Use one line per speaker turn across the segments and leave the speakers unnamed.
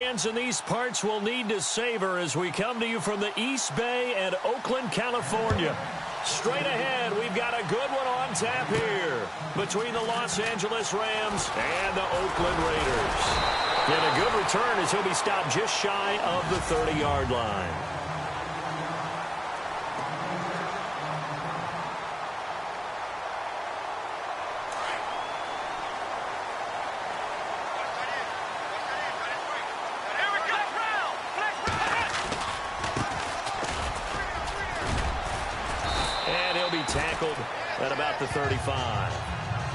Fans in these parts will need to savor as we come to you from the East Bay and Oakland, California. Straight ahead, we've got a good one on tap here between the Los Angeles Rams and the Oakland Raiders. And a good return as he'll be stopped just shy of the 30-yard line. Tackled at about the 35.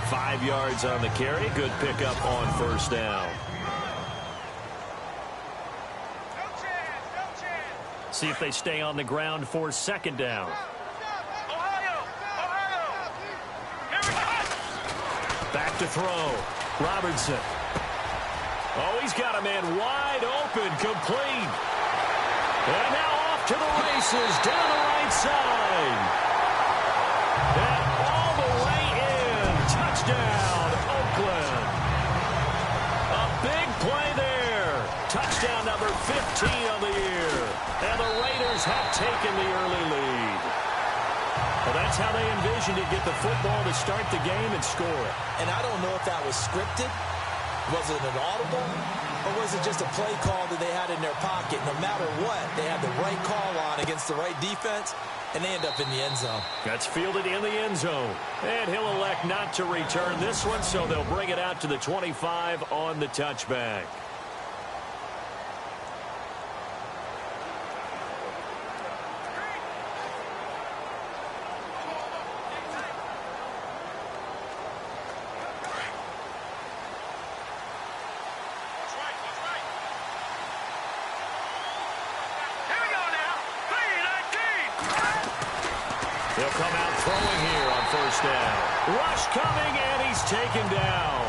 5 yards on the carry. Good pickup on first down. See if they stay on the ground for second down. Back to throw. Robertson. Oh, he's got a man wide open, complete. And now off to the races down the right side. And all the way in. Touchdown, Oakland. A big play there. Touchdown number 15 on the year. And the Raiders have taken the early lead. Well, that's how they envisioned it. Get the football to start the game and score it.
And I don't know if that was scripted. Was it an audible? Or was it just a play call that they had in their pocket? No matter what, they had the right call on against the right defense. And they end up in the end zone.
That's fielded in the end zone. And he'll elect not to return this one, so they'll bring it out to the 25 on the touchback. He'll come out throwing here on first down. Rush coming, and he's taken down.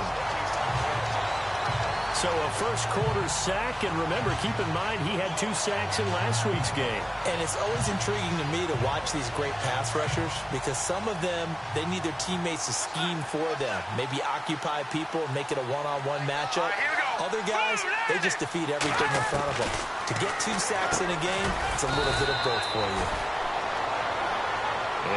So a first quarter sack, and remember, keep in mind, he had 2 sacks in last week's game.
And it's always intriguing to me to watch these great pass rushers because some of them, they need their teammates to scheme for them. Maybe occupy people and make it a one-on-one matchup. Other guys, they just defeat everything in front of them. To get 2 sacks in a game, it's a little bit of both for you.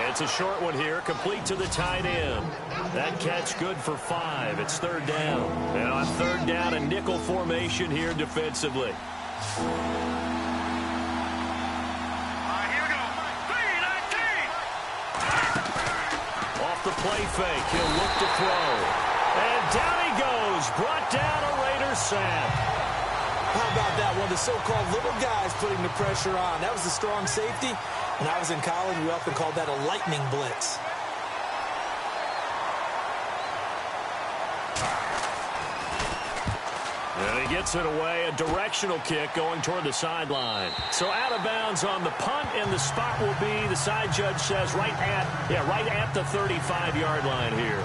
It's a short one here, complete to the tight end. That catch good for 5. It's third down. And on third down, a nickel formation here defensively.
Here we go. 3-19.
Off the play fake, he'll look to throw. And down he goes, brought down a Raiders sack.
How about that? One of the so-called little guys putting the pressure on. That was a strong safety. When I was in college, we often called that a lightning blitz.
And he gets it away, a directional kick going toward the sideline. So out of bounds on the punt, and the spot will be, the side judge says, right at the 35-yard line here.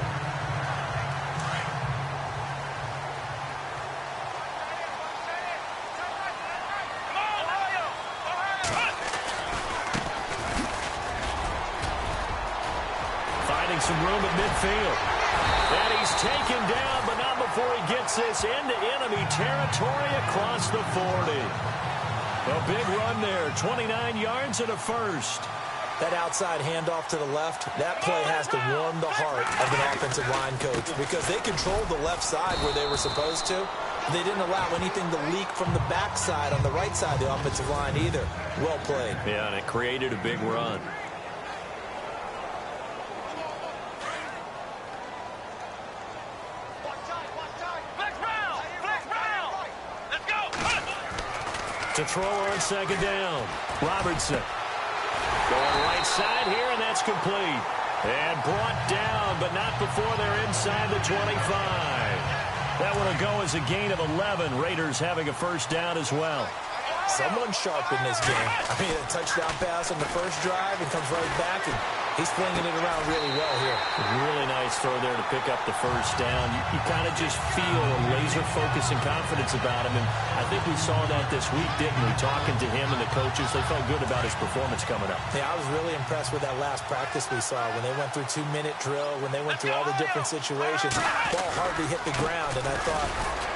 Some room at midfield. And he's taken down, but not before he gets this into enemy territory across the 40. A big run there, 29 yards and a first.
That outside handoff to the left, that play has to warm the heart of an offensive line coach because they controlled the left side where they were supposed to. They didn't allow anything to leak from the backside on the right side of the offensive line either. Well played.
Yeah, and it created a big run. To throw on second down. Robertson. Going right side here, and that's complete. And brought down, but not before they're inside the 25. That one will go as a gain of 11. Raiders having a first down as well.
Someone sharp in this game. I mean, a touchdown pass on the first drive and comes right back and He's flinging it around really well here.
Really nice throw there to pick up the first down. You kind of just feel a laser focus and confidence about him, and I think we saw that this week, didn't we? Talking to him and the coaches, they felt good about his performance coming up.
Yeah, I was really impressed with that last practice we saw when they went through 2-minute drill, when they went through all the different situations. Ball hardly hit the ground, and I thought,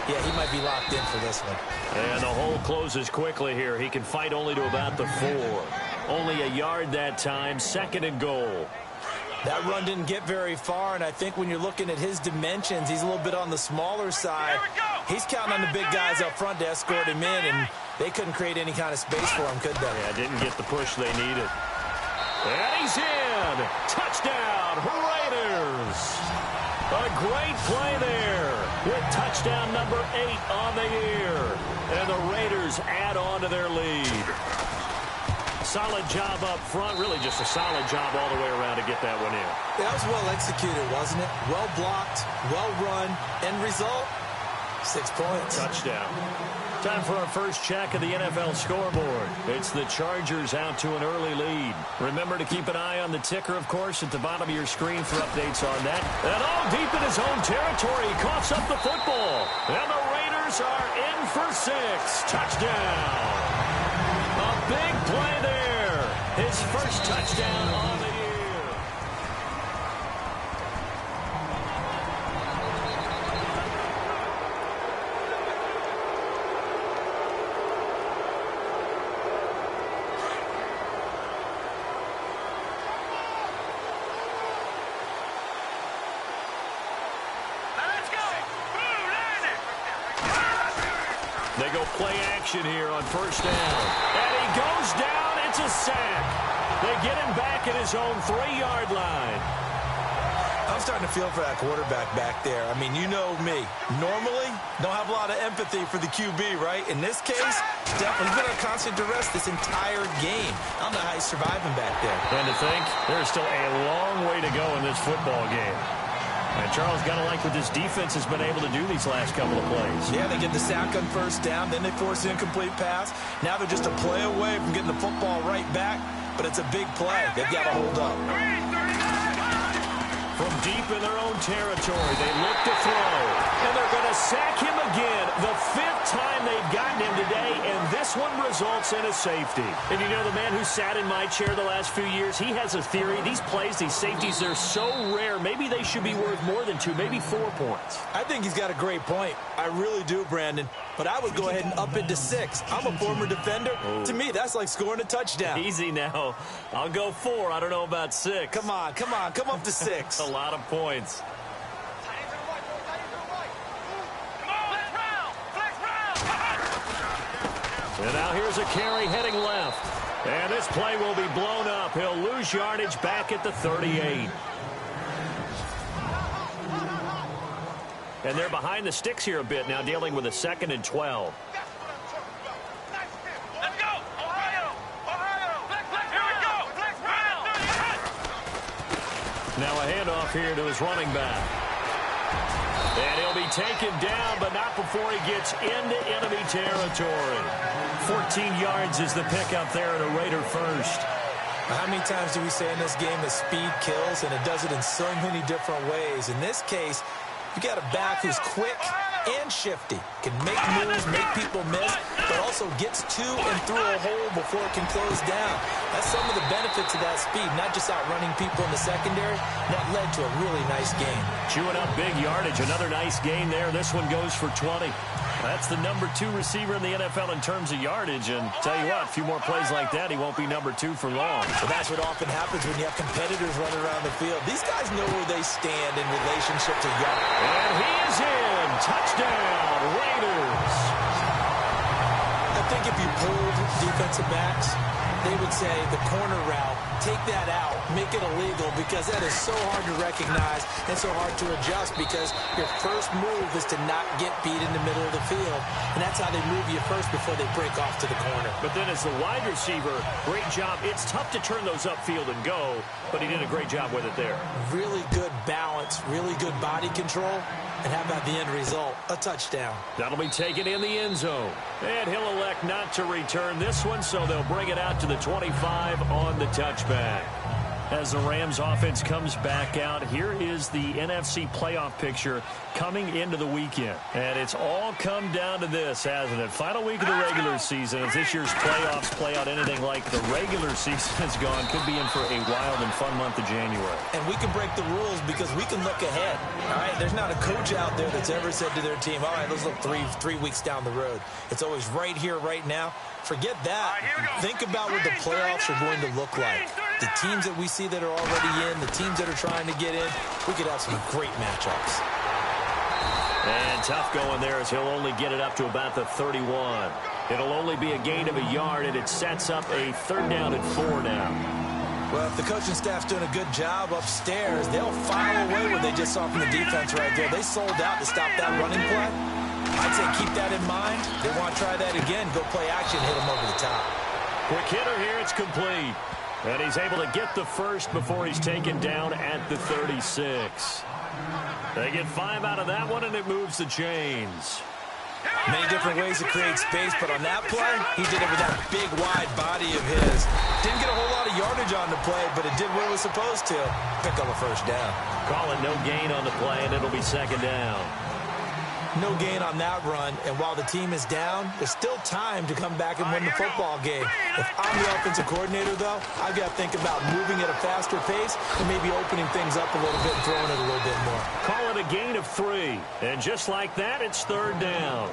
yeah, he might be locked in for this one.
And the hole closes quickly here. He can fight only to about the 4. Only a yard that time, 2nd and goal.
That run didn't get very far, and I think when you're looking at his dimensions, he's a little bit on the smaller side. He's counting on the big guys up front to escort him in, and they couldn't create any kind of space for him, could they?
Yeah, didn't get the push they needed. And he's in! Touchdown, Raiders! A great play there with touchdown number 8 on the year. And the Raiders add on to their lead. Solid job up front, really just a solid job all the way around to get that one in.
That was well executed, wasn't it? Well blocked, well run, end result, 6 points.
Touchdown. Time for our first check of the NFL scoreboard. It's the Chargers out to an early lead. Remember to keep an eye on the ticker, of course, at the bottom of your screen for updates on that. And all deep in his own territory, he coughs up the football. And the Raiders are in for 6. Touchdown. A big play there. His first touchdown on the year. They go play action here on first down. And he goes down. It's a sack. They get him back at his own 3-yard line.
I'm starting to feel for that quarterback back there. I mean, you know me. Normally, don't have a lot of empathy for the QB, right? In this case, definitely been under constant duress this entire game. I don't know how he's surviving back there.
And to think, there's still a long way to go in this football game. And Charles got to like what this defense has been able to do these last couple of plays.
Yeah, they get the sack on first down, then they force an incomplete pass. Now they're just a play away from getting the football right back, but it's a big play. They've got to hold up.
From deep in their own territory, they look to throw. And they're going to sack him again. The 5th time they've gotten him today, and this one results in a safety. And you know, the man who sat in my chair the last few years, he has a theory. These plays, these safeties, they're so rare. Maybe they should be worth more than 2, maybe 4 points.
I think he's got a great point. I really do, Brandon. But I would go ahead and up it to 6. I'm a former defender.
Oh.
To me, that's like scoring a touchdown.
Easy now. I'll go 4. I don't know about 6.
Come on. Come up to 6.
A lot of points. And now here's a carry heading left. And this play will be blown up. He'll lose yardage back at the 38. And they're behind the sticks here a bit now, dealing with a 2nd and 12.
Let's go! Ohio! Here we go!
Now a handoff here to his running back. And he'll be taken down, but not before he gets into enemy territory. 14 yards is the pickup there at a Raider first.
How many times do we say in this game that speed kills, and it does it in so many different ways? In this case, you got a back who's quick and shifty, can make moves, make people miss, but also gets to and through a hole before it can close down. That's some of the benefits of that speed, not just outrunning people in the secondary. That led to a really nice game.
Chewing up big yardage. Another nice gain there. This one goes for 20. That's the number 2 receiver in the NFL in terms of yardage. And tell you what, a few more plays like that, he won't be number 2 for long.
So that's what often happens when you have competitors running around the field. These guys know where they stand in relationship to yardage.
And he is in. Touchdown, Raiders.
I think if you pulled defensive backs, they would say the corner route, take that out, make it illegal, because that is so hard to recognize and so hard to adjust, because your first move is to not get beat in the middle of the field, and that's how they move you first before they break off to the corner.
But then as the wide receiver, great job. It's tough to turn those upfield and go, but he did a great job with it there.
Really good balance, really good body control. And how about the end result? A touchdown.
That'll be taken in the end zone. And he'll elect not to return this one, so they'll bring it out to the 25 on the touchback. As the Rams offense comes back out, here is the NFC playoff picture coming into the weekend. And it's all come down to this, hasn't it? Final week of the regular season. If this year's playoffs play out anything like the regular season has gone, could be in for a wild and fun month of January.
And we can break the rules because we can look ahead. All right, there's not a coach out there that's ever said to their team, all right, let's look three weeks down the road. It's always right here, right now. Forget that. Think about what the playoffs are going to look like. The teams that we see that are already in, the teams that are trying to get in, we could have some great matchups.
And tough going there as he'll only get it up to about the 31. It'll only be a gain of a yard, and it sets up a 3rd down and 4 now.
Well, if the coaching staff's doing a good job upstairs, they'll file away what they just saw from the defense right there. They sold out to stop that running play. I'd say keep that in mind. They want to try that again. Go play action, hit them over the top.
Quick hitter here. It's complete. And he's able to get the first before he's taken down at the 36. They get 5 out of that one, and it moves the chains.
Many different ways to create space, but on that play, he did it with that big, wide body of his. Didn't get a whole lot of yardage on the play, but it did what it was supposed to. Pick up a 1st down.
Call it no gain on the play, and it'll be 2nd down.
No gain on that run, and while the team is down, there's still time to come back and win the football game. If I'm the offensive coordinator, though, I've got to think about moving at a faster pace and maybe opening things up a little bit and throwing it a little bit more.
Call it a gain of 3, and just like that, it's 3rd down.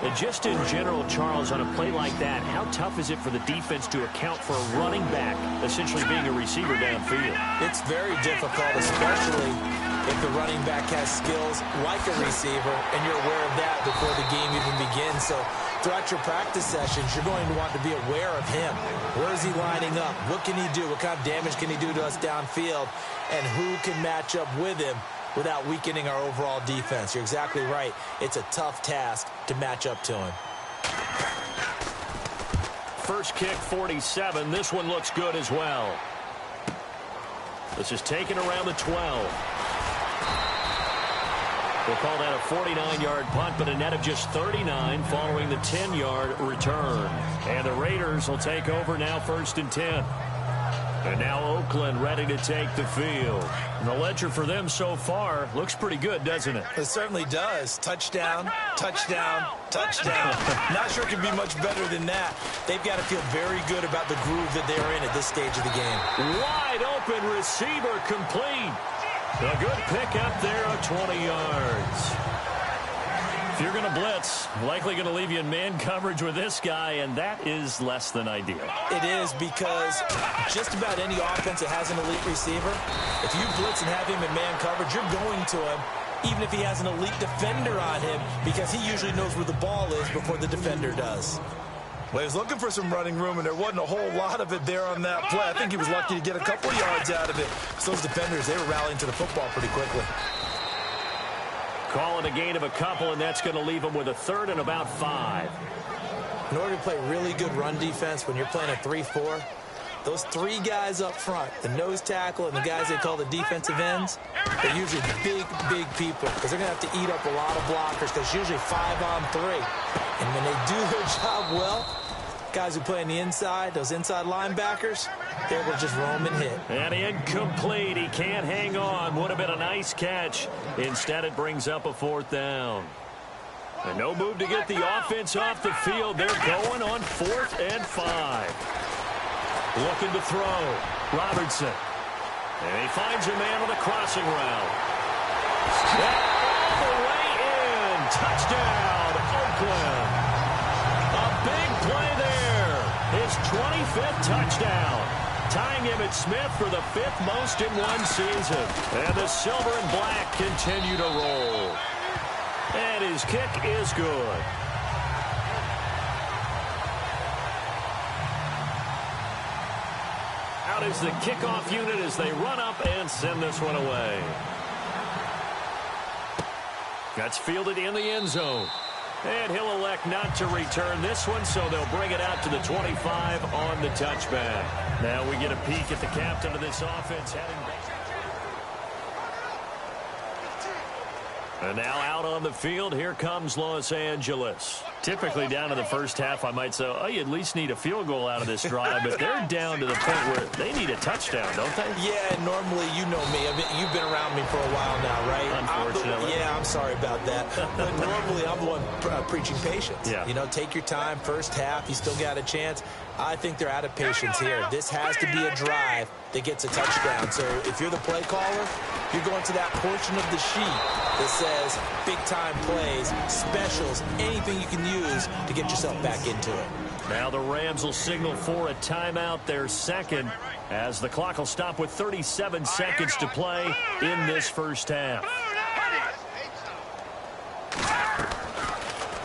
And just in general, Charles, on a play like that, how tough is it for the defense to account for a running back essentially being a receiver downfield?
It's very difficult, especially if the running back has skills like a receiver, and you're aware of that before the game even begins. So throughout your practice sessions, you're going to want to be aware of him. Where is he lining up? What can he do? What kind of damage can he do to us downfield? And who can match up with him without weakening our overall defense? You're exactly right. It's a tough task to match up to him.
First kick, 47. This one looks good as well. This is taken around the 12. We'll call that a 49-yard punt, but a net of just 39 following the 10-yard return. And the Raiders will take over now 1st and 10. And now Oakland ready to take the field. And the ledger for them so far looks pretty good, doesn't it?
It certainly does. Touchdown, touchdown, touchdown. Not sure it can be much better than that. They've got to feel very good about the groove that they're in at this stage of the game.
Wide open receiver complete. A good pick up there of 20 yards. If you're going to blitz, likely going to leave you in man coverage with this guy, and that is less than ideal.
It is, because just about any offense that has an elite receiver, if you blitz and have him in man coverage, you're going to him, even if he has an elite defender on him, because he usually knows where the ball is before the defender does. Well, he was looking for some running room, and there wasn't a whole lot of it there on that play. I think he was lucky to get a couple of yards out of it. So those defenders, they were rallying to the football pretty quickly.
Call it a gain of a couple, and that's going to leave him with a 3rd and about 5.
In order to play really good run defense when you're playing a 3-4, those 3 guys up front, the nose tackle and the guys they call the defensive ends, they're usually big people because they're going to have to eat up a lot of blockers because it's usually 5-on-3. And when they do their job well, guys who play on the inside, those inside linebackers, they're able to just roam and hit.
And incomplete. He can't hang on. Would have been a nice catch. Instead, it brings up a 4th down. And no move to get the offense off the field. They're going on 4th and 5. Looking to throw. Robertson. And he finds a man on the crossing route. And all the way in. Touchdown, Oakland. A big play there. His 25th touchdown. Tying Emmitt Smith for the 5th most in one season. And the silver and black continue to roll. And his kick is good. Out is the kickoff unit as they run up and send this one away. That's fielded in the end zone. And he'll elect not to return this one, so they'll bring it out to the 25 on the touchback. Now we get a peek at the captain of this offense heading back. And now out on the field, here comes Los Angeles. Typically down to the first half, I might say, oh, you at least need a field goal out of this drive, but they're down to the point where they need a touchdown, don't they?
Yeah, normally, you know me. You've been around me for a while now, right?
Unfortunately.
I'm sorry about that. But normally, I'm the one preaching patience.
Yeah.
You know, take your time. First half, you still got a chance. I think they're out of patience here. This has to be a drive that gets a touchdown. So if you're the play caller, you're going to that portion of the sheet that says big-time plays, specials, anything you can use to get yourself back into it.
Now the Rams will signal for a timeout, their second, as the clock will stop with 37 seconds to play in this first half.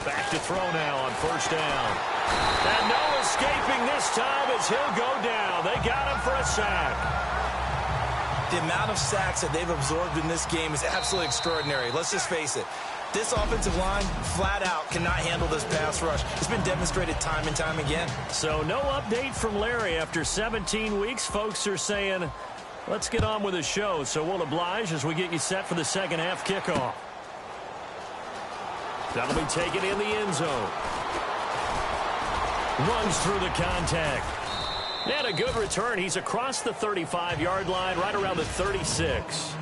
Back to throw now on first down. And no escaping this time as he'll go down. They got him for a sack.
The amount of sacks that they've absorbed in this game is absolutely extraordinary. Let's just face it. This offensive line, flat out, cannot handle this pass rush. It's been demonstrated time and time again.
So no update from Larry after 17 weeks. Folks are saying, let's get on with the show. So we'll oblige as we get you set for the second half kickoff. That'll be taken in the end zone. Runs through the contact. And a good return. He's across the 35-yard line, right around the 36.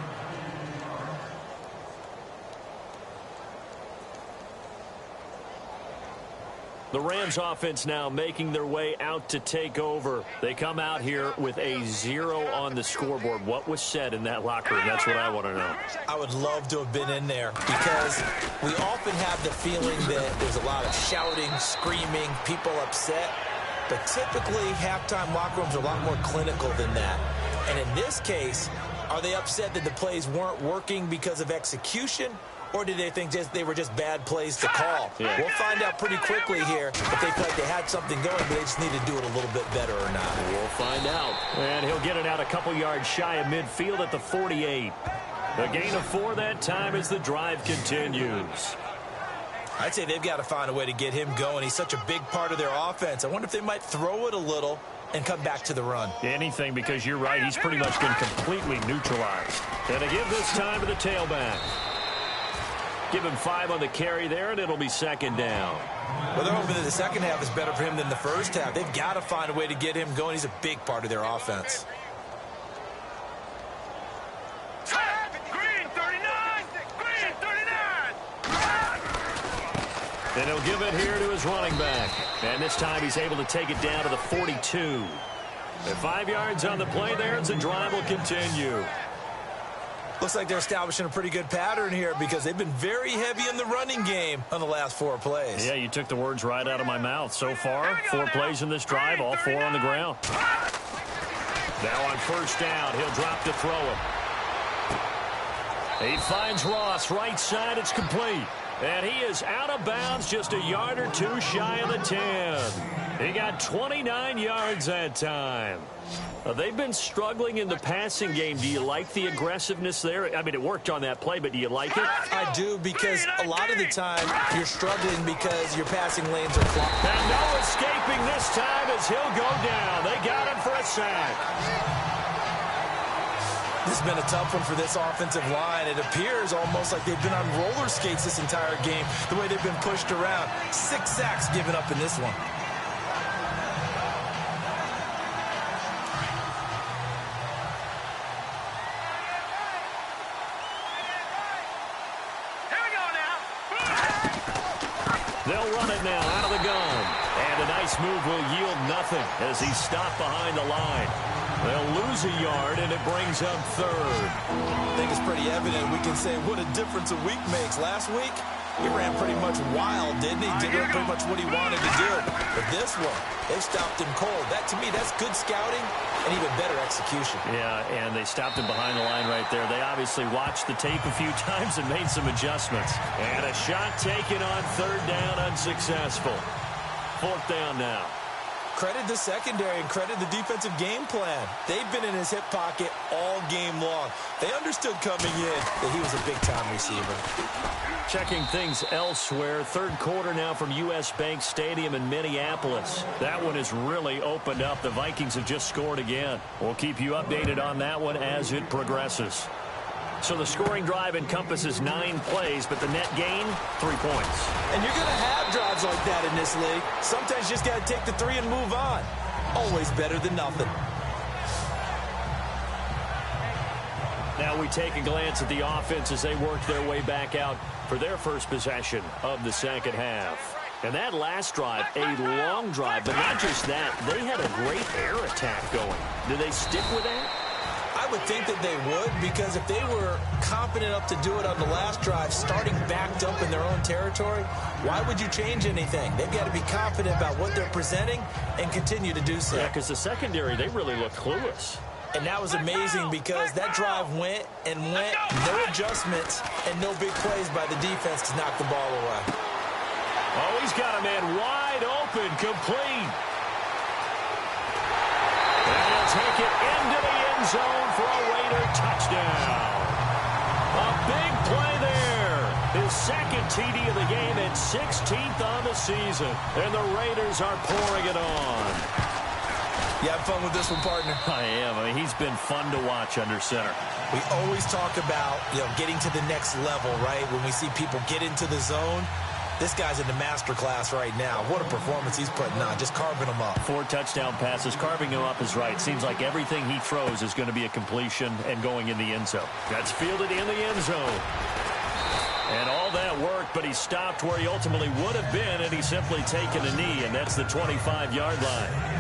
The Rams offense now making their way out to take over. They come out here with a 0 on the scoreboard. What was said in that locker room? That's what I want to know.
I would love to have been in there because we often have the feeling that there's a lot of shouting, screaming, people upset. But typically, halftime locker rooms are a lot more clinical than that. And in this case, are they upset that the plays weren't working because of execution? Or did they think they were just bad plays to call?
Yeah.
We'll find out pretty quickly here if they feel like they had something going, but they just need to do it a little bit better or not.
We'll find out. And he'll get it out a couple yards shy of midfield at the 48. A gain of 4 that time as the drive continues.
I'd say they've got to find a way to get him going. He's such a big part of their offense. I wonder if they might throw it a little and come back to the run.
Anything, because you're right. He's pretty much been completely neutralized. And they give this time to the tailback. Give him 5 on the carry there, and it'll be second down.
Well, they're hoping that the second half is better for him than the first half. They've got to find a way to get him going. He's a big part of their offense.
Green 39! Green 39!
And he'll give it here to his running back. And this time he's able to take it down to the 42. And 5 yards on the play there as the drive will continue.
Looks like they're establishing a pretty good pattern here because they've been very heavy in the running game on the last 4 plays.
Yeah, you took the words right out of my mouth. So far, 4 plays in this drive, all 4 on the ground. Now on first down, he'll drop to throw it. He finds Ross, right side, it's complete. And he is out of bounds, just a yard or 2 shy of the 10. He got 29 yards that time. They've been struggling in the passing game. Do you like the aggressiveness there? I mean, it worked on that play, but do you like it?
I do, because a lot of the time you're struggling because your passing lanes are clogged.
And no escaping this time as he'll go down. They got him for a sack.
This has been a tough one for this offensive line. It appears almost like they've been on roller skates this entire game, the way they've been pushed around. 6 sacks given up in this one.
They'll run it now out of the gun. And a nice move will yield nothing as he's stopped behind the line. They'll lose a yard, and it brings up 3rd.
I think it's pretty evident. We can say what a difference a week makes. Last week, he ran pretty much wild, didn't he? Did pretty much what he wanted to do. But this one, they've stopped him cold. That, to me, that's good scouting and even better execution.
Yeah, and they stopped him behind the line right there. They obviously watched the tape a few times and made some adjustments. And a shot taken on 3rd down, unsuccessful. 4th down now.
Credit the secondary and credit the defensive game plan. They've been in his hip pocket all game long. They understood coming in that he was a big-time receiver.
Checking things elsewhere. 3rd quarter now from U.S. Bank Stadium in Minneapolis. That one has really opened up. The Vikings have just scored again. We'll keep you updated on that one as it progresses. So the scoring drive encompasses 9 plays, but the net gain, 3 points.
And you're going to have drives like that in this league. Sometimes you just got to take the 3 and move on. Always better than nothing.
Now we take a glance at the offense as they work their way back out for their first possession of the second half. And that last drive, a long drive, but not just that, they had a great air attack going. Do they stick with that?
I would think that they would, because if they were confident enough to do it on the last drive, starting backed up in their own territory, why would you change anything? They've got to be confident about what they're presenting and continue to do so.
Yeah, because the secondary, they really looked clueless.
And that was amazing because that drive went and went, no adjustments and no big plays by the defense to knock the ball away.
Oh, he's got a man wide open, complete. And he'll take it into the end zone for a Raider touchdown. A big play there. His second TD of the game and 16th on the season. And the Raiders are pouring it on.
You have fun with this one, partner?
I am. I mean, he's been fun to watch under center.
We always talk about, getting to the next level, right? When we see people get into the zone. This guy's in the master class right now. What a performance he's putting on, just carving them up. 4
touchdown passes. Carving him up is right. Seems like everything he throws is going to be a completion and going in the end zone. That's fielded in the end zone. And all that worked, but he stopped where he ultimately would have been, and he's simply taken a knee, and that's the 25-yard line.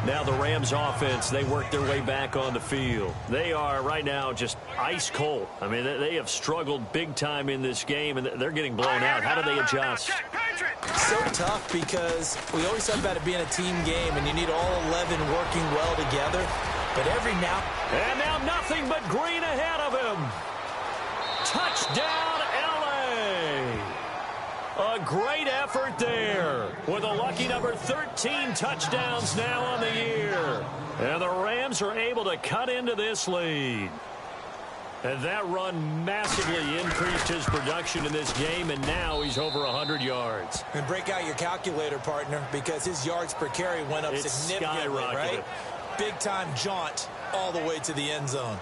Now the Rams offense, they work their way back on the field. They are right now just ice cold. I mean, they have struggled big time in this game, and they're getting blown out. How do they adjust?
So tough because we always talk about it being a team game, and you need all 11 working well together. But every now...
And now nothing but green ahead of him. Touchdown, L.A. A great effort there with a lucky number 13 touchdowns now on the year. And the Rams are able to cut into this lead. And that run massively increased his production in this game, and now he's over 100 yards.
And break out your calculator, partner, because his yards per carry went up significantly, right? Big-time jaunt all the way to the end zone.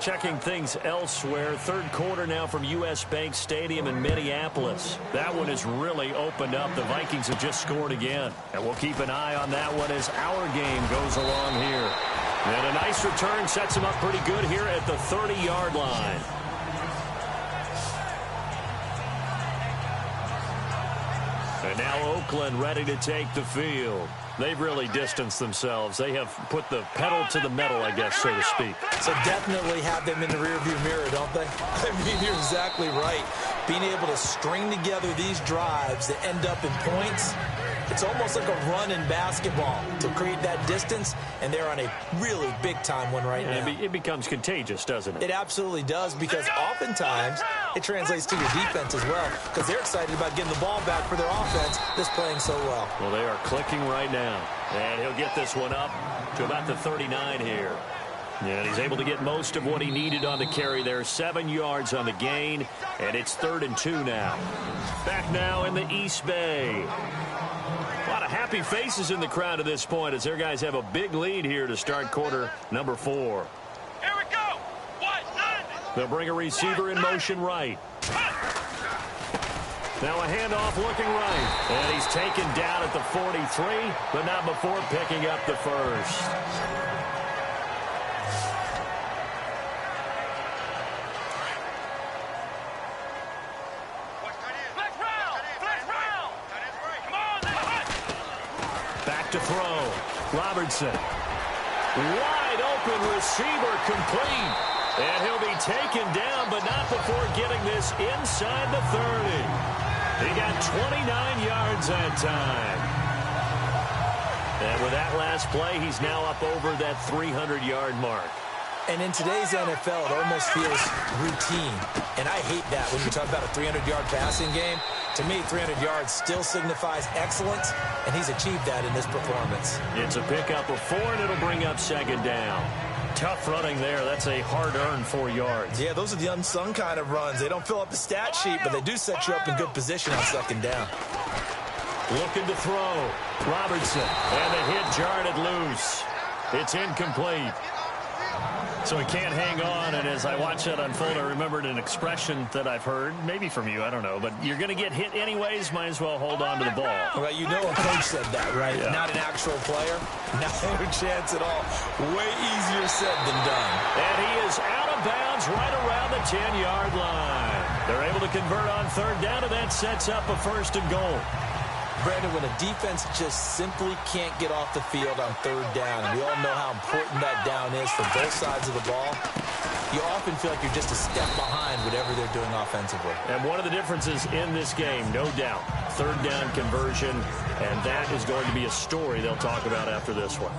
Checking things elsewhere. Third quarter now from U.S. Bank Stadium in Minneapolis. That one has really opened up. The Vikings have just scored again. And we'll keep an eye on that one as our game goes along here. And a nice return sets him up pretty good here at the 30-yard line. And now Oakland ready to take the field. They've really distanced themselves. They have put the pedal to the metal, I guess, so to speak.
So definitely have them in the rearview mirror, don't they? I mean, you're exactly right. Being able to string together these drives that end up in points, it's almost like a run in basketball to create that distance, and they're on a really big-time one right now.
It becomes contagious, doesn't it?
It absolutely does, because oftentimes it translates to your defense as well, because they're excited about getting the ball back for their offense that's playing so well.
Well, they are clicking right now. And he'll get this one up to about the 39 here. And he's able to get most of what he needed on the carry there. 7 yards on the gain, and it's 3rd and 2 now. Back now in the East Bay. A lot of happy faces in the crowd at this point as their guys have a big lead here to start quarter number 4.
Here we go.
They'll bring a receiver in motion right. Now a handoff looking right. And he's taken down at the 43, but not before picking up the first. Back to throw. Robertson. Wide open receiver complete. And he'll be taken down, but not before getting this inside the 30. He got 29 yards that time. And with that last play, he's now up over that 300-yard mark.
And in today's NFL, it almost feels routine. And I hate that when you talk about a 300-yard passing game. To me, 300 yards still signifies excellence, and he's achieved that in this performance.
It's a pickup of 4, and it'll bring up 2nd down. Tough running there. That's a hard-earned 4 yards.
Yeah, those are the unsung kind of runs. They don't fill up the stat sheet, but they do set you up in good position on 2nd down.
Looking to throw. Robertson. And the hit jarred it loose. It's incomplete. So he can't hang on, and as I watch that unfold, I remembered an expression that I've heard, maybe from you, I don't know, but you're going to get hit anyways, might as well hold on to the ball.
Well, you know a coach said that, right?
Yeah.
Not an actual player. Not a chance at all. Way easier said than done.
And he is out of bounds right around the 10-yard line. They're able to convert on third down, and that sets up a 1st and goal.
Brandon, when a defense just simply can't get off the field on third down, and we all know how important that down is for both sides of the ball, you often feel like you're just a step behind whatever they're doing offensively.
And one of the differences in this game, no doubt, third down conversion, and that is going to be a story they'll talk about after this one.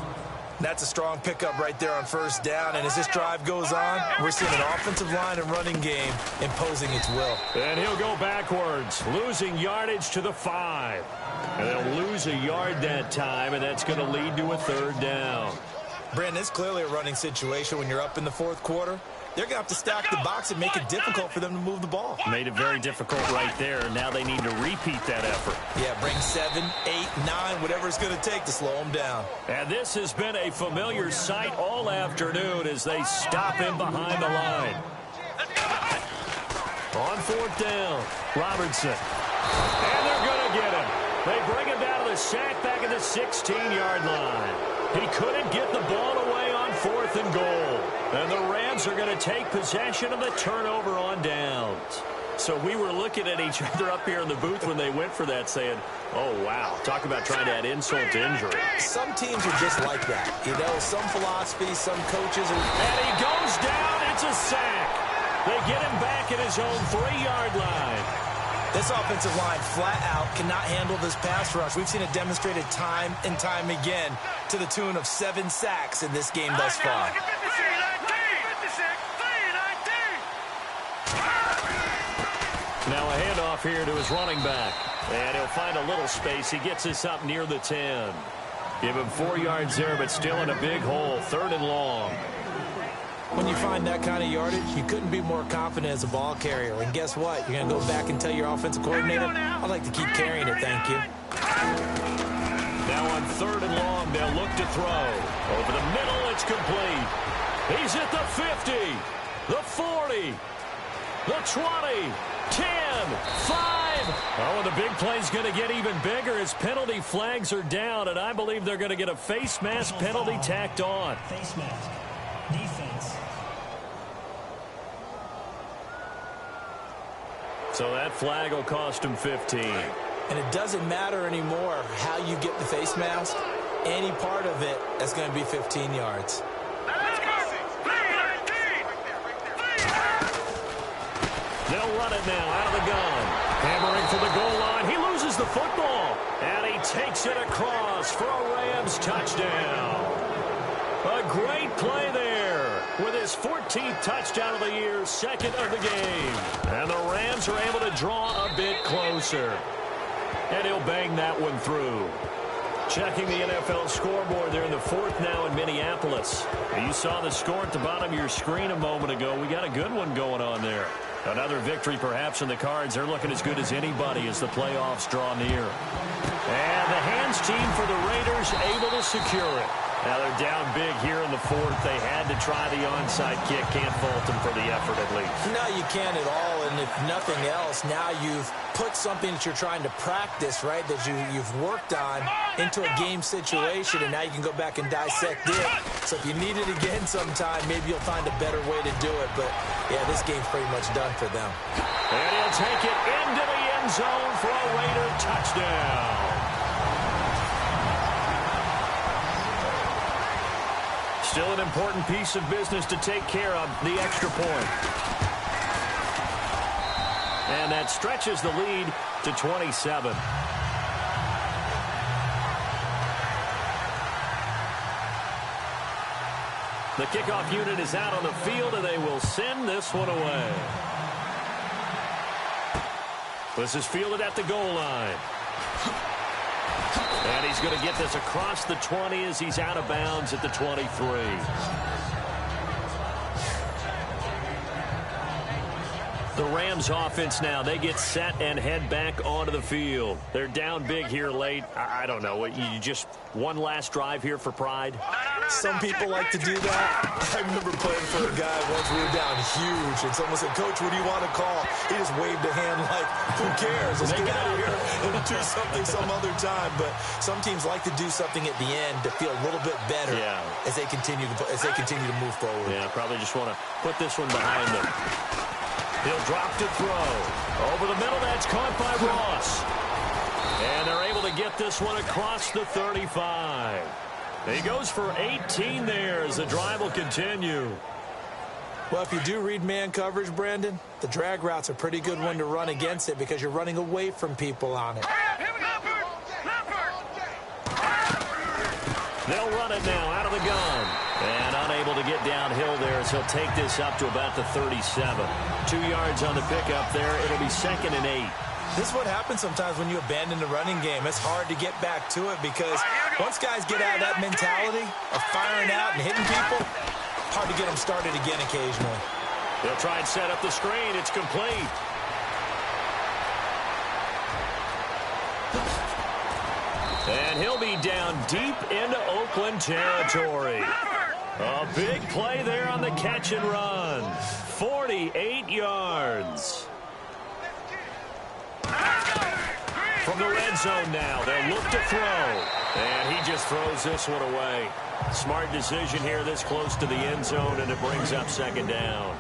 That's a strong pickup right there on first down, and as this drive goes on, we're seeing an offensive line and running game imposing its will.
And he'll go backwards, losing yardage to the 5. And they'll lose a yard that time, and that's going to lead to a third down.
Brandon, it's clearly a running situation when you're up in the fourth quarter. They're going to have to stack the box and make it difficult for them to move the ball.
Made it very difficult right there. Now they need to repeat that effort.
Yeah, bring 7, 8, 9, whatever it's going to take to slow them down.
And this has been a familiar sight all afternoon as they stop him behind the line. On fourth down, Robertson. And they're going to get him. They bring him down to the sack back at the 16-yard line. He couldn't get the ball away on 4th and goal. And the Rams are going to take possession of the turnover on downs. So we were looking at each other up here in the booth when they went for that saying, oh, wow, talk about trying to add insult to injury.
Some teams are just like that. You know, some philosophies, some coaches are...
And he goes down. It's a sack. They get him back at his own 3-yard line.
This offensive line flat out cannot handle this pass rush. We've seen it demonstrated time and time again to the tune of 7 sacks in this game thus far.
Now a handoff here to his running back. And he'll find a little space. He gets this up near the 10. Give him 4 yards there, but still in a big hole. 3rd and long.
When you find that kind of yardage, you couldn't be more confident as a ball carrier. And guess what? You're going to go back and tell your offensive coordinator, I'd like to keep carrying it, thank you.
Now on 3rd and long, they'll look to throw. Over the middle, it's complete. He's at the 50, the 40, the 20, 10, 5. Oh, and the big play's going to get even bigger as penalty flags are down, and I believe they're going to get a face mask penalty tacked on.
Face mask. Defense.
So that flag will cost him 15.
And it doesn't matter anymore how you get the face mask. Any part of it, that's going to be 15 yards.
They'll run it now out of the gun. Hammering for the goal line. He loses the football. And he takes it across for a Rams touchdown. A great play there with his 14th touchdown of the year, 2nd of the game. And the Rams are able to draw a bit closer. And he'll bang that one through. Checking the NFL scoreboard there in the 4th now in Minneapolis. You saw the score at the bottom of your screen a moment ago. We got a good one going on there. Another victory perhaps in the cards. They're looking as good as anybody as the playoffs draw near. And the hands team for the Raiders able to secure it. Now they're down big here in the 4th. They had to try the onside kick. Can't fault them for the effort at least.
No, you can't at all. And if nothing else, now you've put something that you're trying to practice, right, that you've worked on into a game situation, and now you can go back and dissect it. So if you need it again sometime, maybe you'll find a better way to do it. But, yeah, this game's pretty much done for them.
And he'll take it into the end zone for a Raider touchdown. Still an important piece of business to take care of, the extra point. And that stretches the lead to 27. The kickoff unit is out on the field, and they will send this one away. This is fielded at the goal line. And he's going to get this across the 20 as he's out of bounds at the 23. The Rams offense now, they get set and head back onto the field. They're down big here late. I don't know. You just one last drive here for pride?
Some people like to do that. I remember playing for a guy once. We were down huge, and someone said, "Coach, what do you want to call?" He just waved a hand like, "Who cares? Let's get out of here and do something some other time." But some teams like to do something at the end to feel a little bit better as they continue to move forward.
Yeah, probably just want to put this one behind them. He'll drop to throw. Over the middle, that's caught by Ross. And they're able to get this one across the 35. He goes for 18 there as the drive will continue.
Well, if you do read man coverage, Brandon, the drag route's a pretty good one to run against it because you're running away from people on it.
They'll run it now out of the gun. And unable to get downhill there as he'll take this up to about the 37. 2 yards on the pickup there. It'll be 2nd and 8.
This is what happens sometimes when you abandon the running game. It's hard to get back to it because once guys get out of that mentality of firing out and hitting people, hard to get them started again occasionally.
They'll try and set up the screen. It's complete. And he'll be down deep into Oakland territory. A big play there on the catch and run. 48 yards. From the red zone now, they'll look to throw. And he just throws this one away. Smart decision here this close to the end zone, and it brings up 2nd down.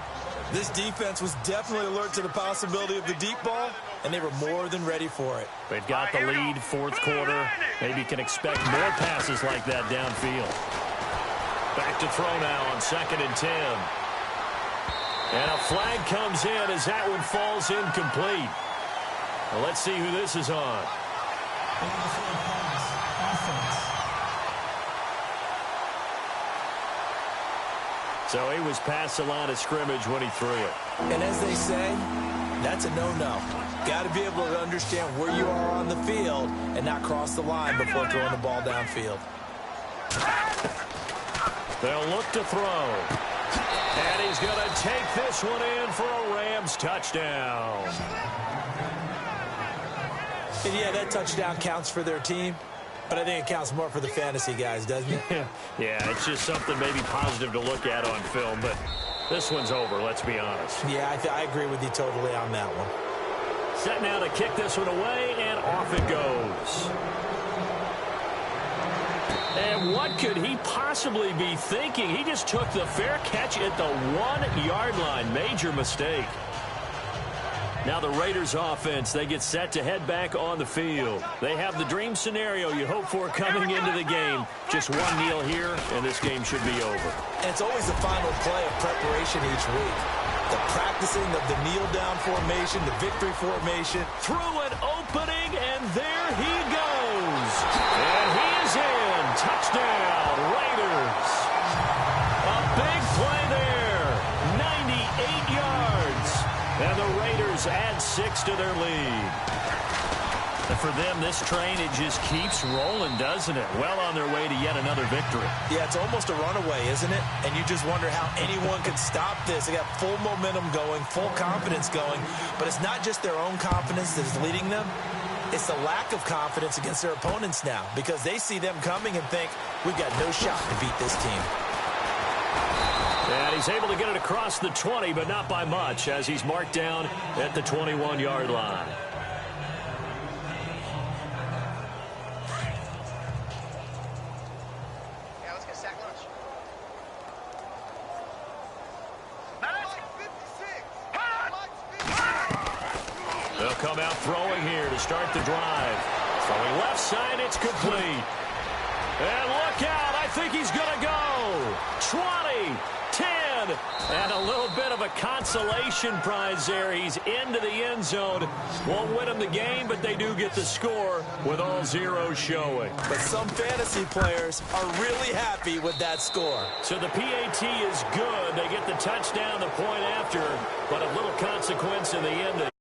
This defense was definitely alert to the possibility of the deep ball, and they were more than ready for it.
They've got the lead, 4th quarter. Maybe can expect more passes like that downfield. Back to throw now on 2nd and 10. And a flag comes in as that one falls incomplete. Well, let's see who this is on. So he was past the line of scrimmage when he threw it.
And as they say, that's a no-no. Got to be able to understand where you are on the field and not cross the line before throwing the ball downfield.
They'll look to throw. And he's going to take this one in for a Rams touchdown.
And yeah, that touchdown counts for their team, but I think it counts more for the fantasy guys, doesn't it?
Yeah, it's just something maybe positive to look at on film, but this one's over, let's be honest.
Yeah, I agree with you totally on that one.
Set now to kick this one away, and off it goes. And what could he possibly be thinking? He just took the fair catch at the 1-yard line. Major mistake. Now the Raiders offense, they get set to head back on the field. They have the dream scenario you hope for coming into the game. Just one kneel here, and this game should be over.
And it's always the final play of preparation each week. The practicing of the kneel-down formation, the victory formation.
Through an opening, and there he goes. And he is in. Touchdown, Raiders. A big play there. 98 yards. And the Raiders add 6 to their lead. And for them, this train, it just keeps rolling, doesn't it? Well on their way to yet another victory.
Yeah, it's almost a runaway, isn't it? And you just wonder how anyone could stop this. They got full momentum going, full confidence going. But it's not just their own confidence that's leading them. It's the lack of confidence against their opponents now because they see them coming and think, we've got no shot to beat this team.
And he's able to get it across the 20, but not by much, as he's marked down at the 21-yard line.
Yeah, let's get sack lunch.
They'll come out throwing here to start the drive. Throwing left side, it's complete. And look out, I think he's going to go. 20, 10, and a little bit of a consolation prize there. He's into the end zone. Won't win him the game, but they do get the score with all zeros showing.
But some fantasy players are really happy with that score.
So the PAT is good. They get the touchdown, the point after, but a little consequence in the end.